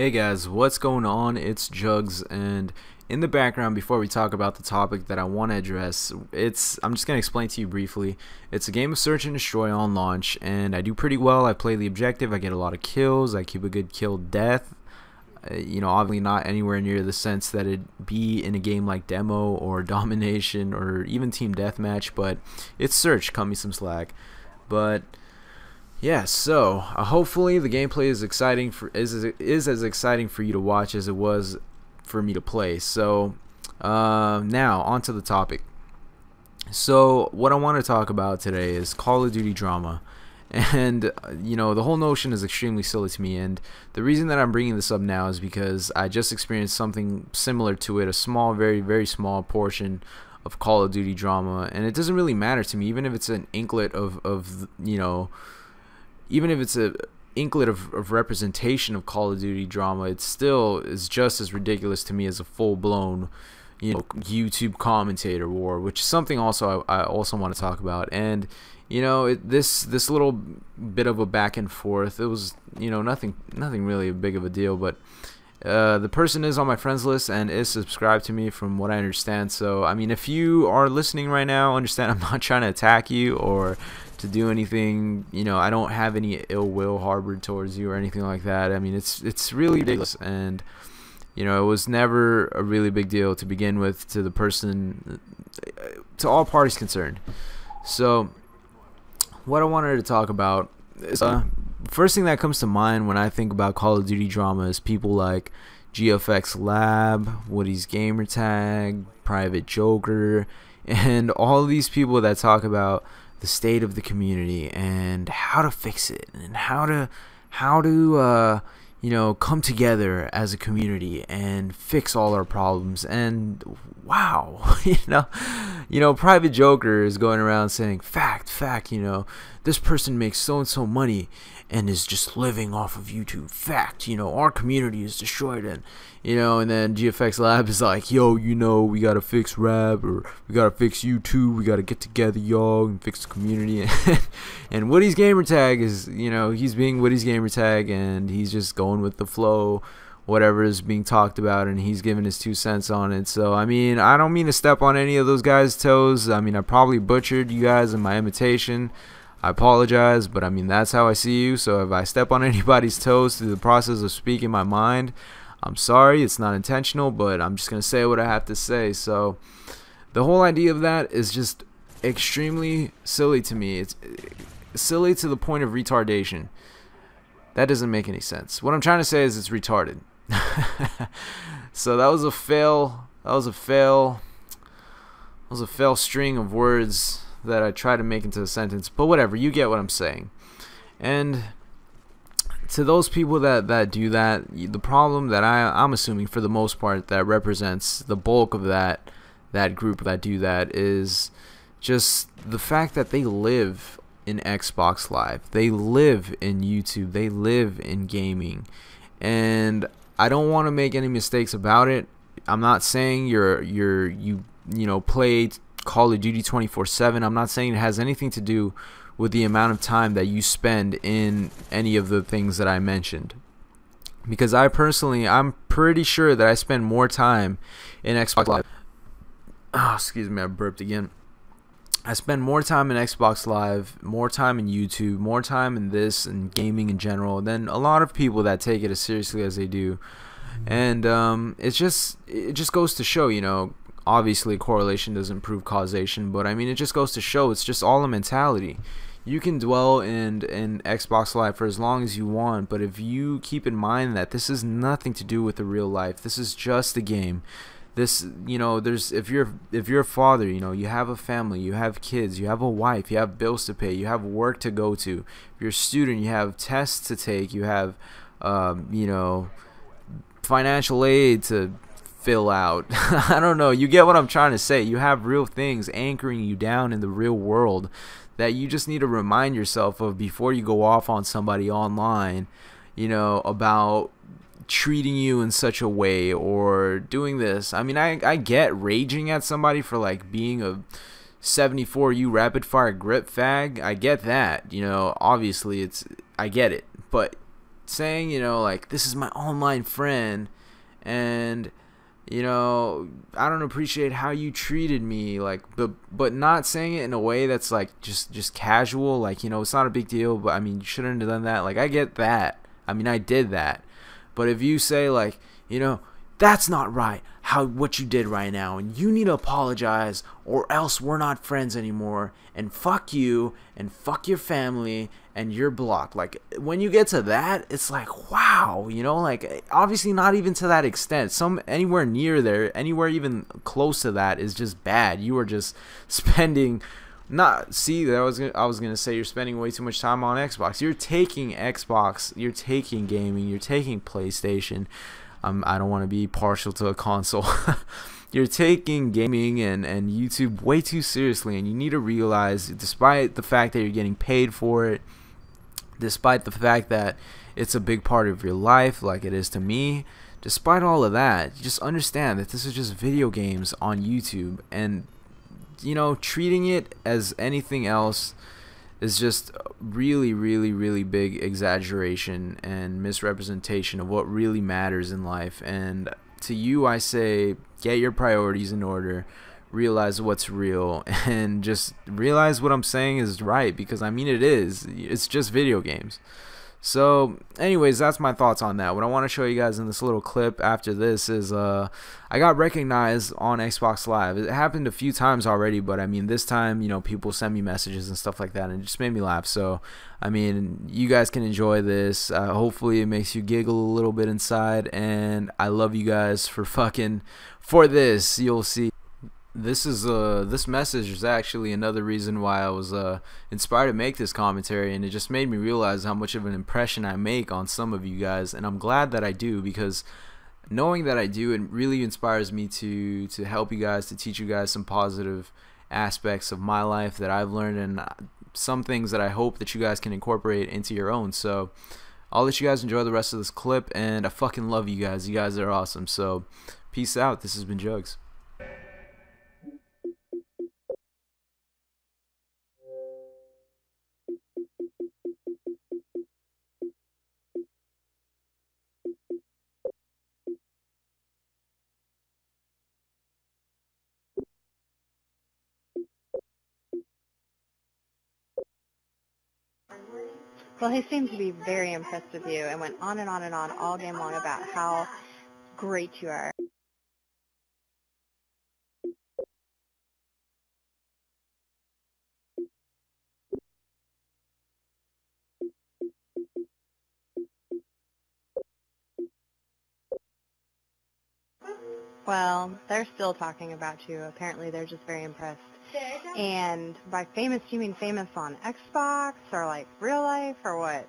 Hey guys, what's going on? It's Jugs, and in the background, before we talk about the topic that I want to address, I'm just going to explain to you briefly. It's a game of search and destroy on launch, and I do pretty well. I play the objective, I get a lot of kills, I keep a good kill death. Obviously not anywhere near the sense that it'd be in a game like Demo or Domination or even Team Deathmatch, but it's search, cut me some slack. But yeah, so hopefully the gameplay is as exciting for you to watch as it was for me to play. So now onto the topic. So what I want to talk about today is Call of Duty drama, and the whole notion is extremely silly to me. And the reason that I'm bringing this up now is because I just experienced something similar to it, a small, very very small portion of Call of Duty drama, and it doesn't really matter to me, even if it's an inklet of even if it's a inklet of representation of Call of Duty drama. It still is just as ridiculous to me as a full-blown YouTube commentator war, which is something also I also want to talk about. And this little bit of a back and forth, it was nothing really big of a deal, but the person is on my friends list and is subscribed to me from what I understand. So I mean, if you are listening right now, understand I'm not trying to attack you or to do anything. I don't have any ill will harbored towards you or anything like that. I mean, it's really ridiculous, and it was never a really big deal to begin with, to the person, to all parties concerned. So what I wanted to talk about is first thing that comes to mind when I think about Call of Duty drama is people like GFX Lab, Woody's Gamertag, Private Joker, and all these people that talk about the state of the community and how to fix it and how to come together as a community and fix all our problems. And wow, Private Joker is going around saying fact, this person makes so and so money and is just living off of YouTube. Fact, our community is destroyed. And then GFX Lab is like, yo, we gotta fix rap, or we gotta fix YouTube, we gotta get together, y'all, and fix the community. And Woody's Gamertag is, he's being Woody's Gamertag, and he's just going with the flow, whatever is being talked about, and he's giving his 2 cents on it. So I mean, I don't mean to step on any of those guys' toes. I mean, I probably butchered you guys in my imitation. I apologize, but I mean, that's how I see you. So if I step on anybody's toes through the process of speaking my mind, I'm sorry, it's not intentional, but I'm just going to say what I have to say. So the whole idea of that is just extremely silly to me. It's silly to the point of retardation. That doesn't make any sense. What I'm trying to say is it's retarded. So that was a fail. That was a fail string of words that I tried to make into a sentence, but whatever, you get what I'm saying. And to those people that do that, the problem that I'm assuming for the most part that represents the bulk of that group that do that is just the fact that they live in Xbox Live, they live in YouTube, they live in gaming. And I don't want to make any mistakes about it. I'm not saying you play Call of Duty 24/7. I'm not saying it has anything to do with the amount of time that you spend in any of the things that I mentioned, because I'm pretty sure that I spend more time in Xbox Live. Oh, excuse me, I burped again. I spend more time in Xbox Live, more time in YouTube, more time in this and gaming in general than a lot of people that take it as seriously as they do. And it just goes to show, obviously correlation doesn't prove causation, but I mean, it just goes to show it's just all a mentality. You can dwell in Xbox Live for as long as you want, but if you keep in mind that this is nothing to do with the real life, this is just a game. This, if you're a father, you have a family, you have kids, you have a wife, you have bills to pay, you have work to go to. If you're a student, you have tests to take, you have financial aid to fill out. I don't know, you get what I'm trying to say. You have real things anchoring you down in the real world that you just need to remind yourself of before you go off on somebody online, about treating you in such a way or doing this. I mean, I get raging at somebody for like being a 74U rapid fire grip fag. I get that, obviously I get it, but saying, like, this is my online friend, and I don't appreciate how you treated me, like, but not saying it in a way that's like just casual, like, it's not a big deal, but I mean, you shouldn't have done that. Like, I get that. I mean, I did that. But if you say, like, that's not right, what you did right now, and you need to apologize, or else we're not friends anymore, and fuck you, and fuck your family, and you're blocked. Like, when you get to that, it's like, wow, like, obviously not even to that extent. Anywhere near there, anywhere even close to that is just bad. You are just spending I was gonna say you're spending way too much time on Xbox. You're taking Xbox, you're taking gaming, you're taking PlayStation. I don't want to be partial to a console. You're taking gaming and YouTube way too seriously, and you need to realize, despite the fact that you're getting paid for it, despite the fact that it's a big part of your life, like it is to me, despite all of that, just understand that this is just video games on YouTube, and treating it as anything else is just really, really, really big exaggeration and misrepresentation of what really matters in life. And to you, I say, get your priorities in order, realize what's real, and just realize what I'm saying is right, because I mean, it's just video games. So anyways, that's my thoughts on that. What I want to show you guys in this little clip after this is I got recognized on Xbox Live. It happened a few times already, but I mean, this time, people send me messages and stuff like that, and it just made me laugh. So I mean, you guys can enjoy this. Hopefully it makes you giggle a little bit inside, and I love you guys for this. You'll see. This message is actually another reason why I was inspired to make this commentary, and it just made me realize how much of an impression I make on some of you guys, and I'm glad that I do, because knowing that I do, it really inspires me to help you guys, to teach you guys some positive aspects of my life that I've learned, and some things that I hope that you guys can incorporate into your own. So I'll let you guys enjoy the rest of this clip, and I fucking love you guys. You guys are awesome. So peace out. This has been Jugs. Well, he seemed to be very impressed with you and went on and on and on all game long about how great you are. Well, they're still talking about you. Apparently, they're just very impressed. And by famous, you mean famous on Xbox or like real life or what?